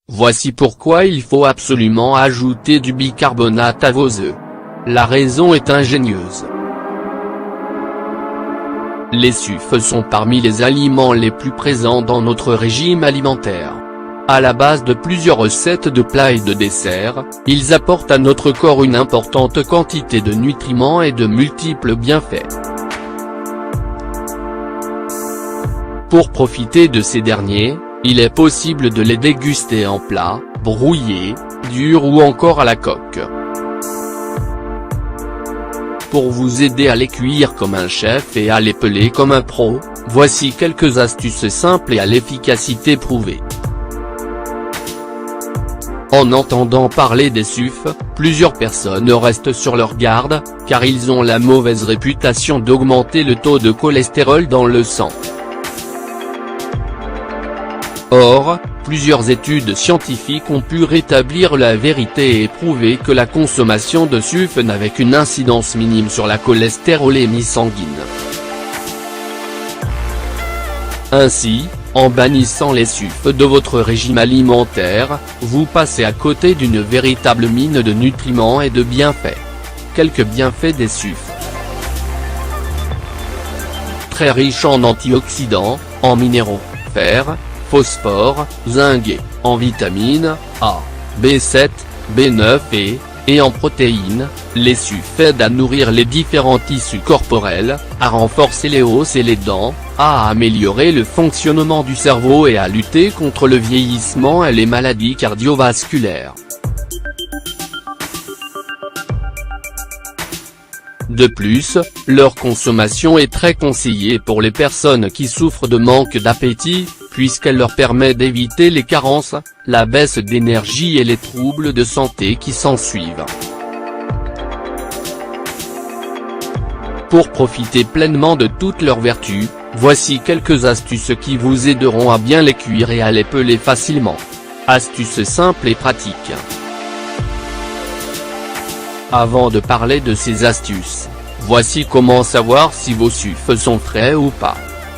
Voici pourquoi il faut absolument ajouter du bicarbonate à vos œufs. La raison est ingénieuse. Les sucres sont parmi les aliments les plus présents dans notre régime alimentaire. À la base de plusieurs recettes de plats et de desserts, ils apportent à notre corps une importante quantité de nutriments et de multiples bienfaits. Pour profiter de ces derniers, il est possible de les déguster en plat, brouillés, durs ou encore à la coque. Pour vous aider à les cuire comme un chef et à les peler comme un pro, voici quelques astuces simples et à l'efficacité prouvée. En entendant parler des sucres, plusieurs personnes restent sur leur garde, car ils ont la mauvaise réputation d'augmenter le taux de cholestérol dans le sang. Or, plusieurs études scientifiques ont pu rétablir la vérité et prouver que la consommation de sucre n'avait qu'une incidence minime sur la cholestérolémie sanguine. Ainsi, en bannissant les sucres de votre régime alimentaire, vous passez à côté d'une véritable mine de nutriments et de bienfaits. Quelques bienfaits des sucres. Très riche en antioxydants, en minéraux, fer, phosphore, zinc et, en vitamines A, B7, B9 et en protéines, les sucres aident à nourrir les différents tissus corporels, à renforcer les os et les dents, à améliorer le fonctionnement du cerveau et à lutter contre le vieillissement et les maladies cardiovasculaires. De plus, leur consommation est très conseillée pour les personnes qui souffrent de manque d'appétit, puisqu'elle leur permet d'éviter les carences, la baisse d'énergie et les troubles de santé qui s'ensuivent. Pour profiter pleinement de toutes leurs vertus, voici quelques astuces qui vous aideront à bien les cuire et à les peler facilement. Astuces simples et pratiques. Avant de parler de ces astuces, voici comment savoir si vos sucres sont frais ou pas.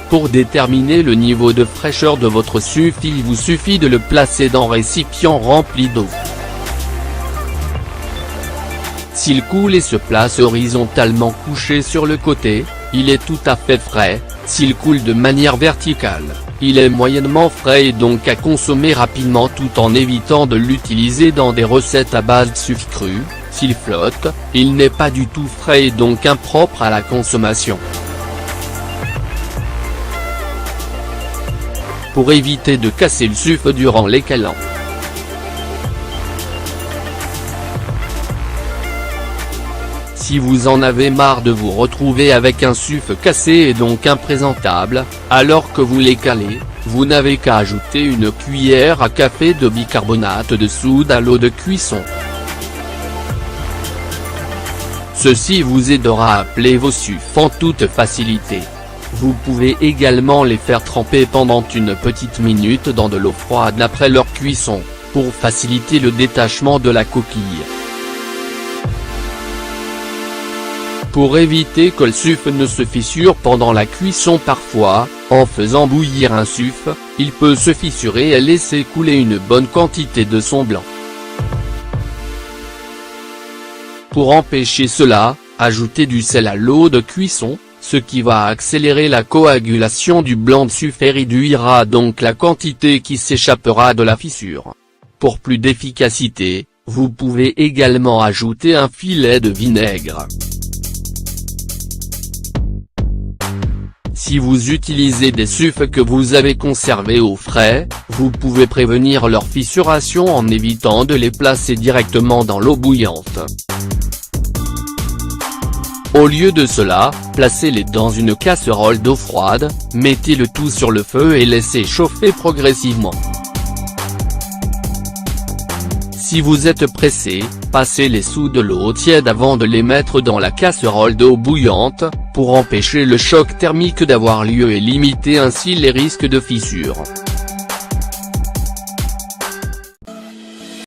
Pour déterminer le niveau de fraîcheur de votre sucre, il vous suffit de le placer dans un récipient rempli d'eau. S'il coule et se place horizontalement couché sur le côté, il est tout à fait frais. S'il coule de manière verticale, il est moyennement frais et donc à consommer rapidement tout en évitant de l'utiliser dans des recettes à base de sucre cru. S'il flotte, il n'est pas du tout frais et donc impropre à la consommation. Pour éviter de casser le sucre durant les câlins. Si vous en avez marre de vous retrouver avec un sucre cassé et donc imprésentable, alors que vous les calez, vous n'avez qu'à ajouter une cuillère à café de bicarbonate de soude à l'eau de cuisson. Ceci vous aidera à peler vos sucres en toute facilité. Vous pouvez également les faire tremper pendant une petite minute dans de l'eau froide après leur cuisson, pour faciliter le détachement de la coquille. Pour éviter que le sucre ne se fissure pendant la cuisson parfois, en faisant bouillir un sucre, il peut se fissurer et laisser couler une bonne quantité de son blanc. Pour empêcher cela, ajoutez du sel à l'eau de cuisson, ce qui va accélérer la coagulation du blanc de sucre et réduira donc la quantité qui s'échappera de la fissure. Pour plus d'efficacité, vous pouvez également ajouter un filet de vinaigre. Si vous utilisez des sucres que vous avez conservés au frais, vous pouvez prévenir leur fissuration en évitant de les placer directement dans l'eau bouillante. Au lieu de cela, placez-les dans une casserole d'eau froide, mettez le tout sur le feu et laissez chauffer progressivement. Si vous êtes pressé, passez-les sous de l'eau tiède avant de les mettre dans la casserole d'eau bouillante, pour empêcher le choc thermique d'avoir lieu et limiter ainsi les risques de fissure.